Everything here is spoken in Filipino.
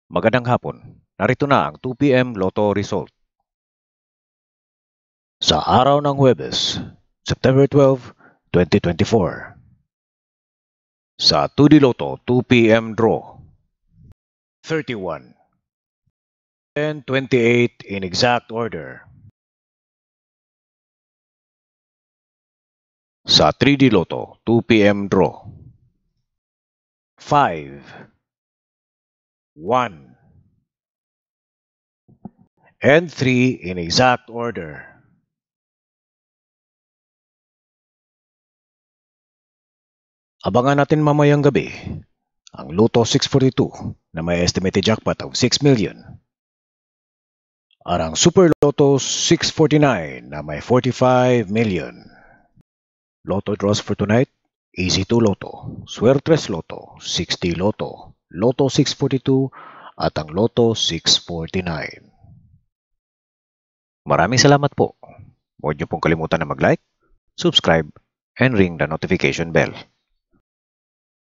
Magandang hapon. Narito na ang 2 p.m. Lotto result. Sa araw ng Huwebes, September 12, 2024. Sa 2D Lotto 2 p.m. draw, 31 and 28 in exact order. Sa 3D Lotto 2 p.m. draw, 5, 1, and 3 in exact order. Abangan natin mamayang gabi ang Lotto 642 na may estimated jackpot of 6 million. At ang Super Lotto 649 na may 45 million. Lotto draws for tonight, Easy 2 Lotto, Suertres Lotto, 60 Lotto, Lotto 642 at ang Lotto 649. Maraming salamat po. Huwag niyo pong kalimutan na mag-like, subscribe, and ring the notification bell.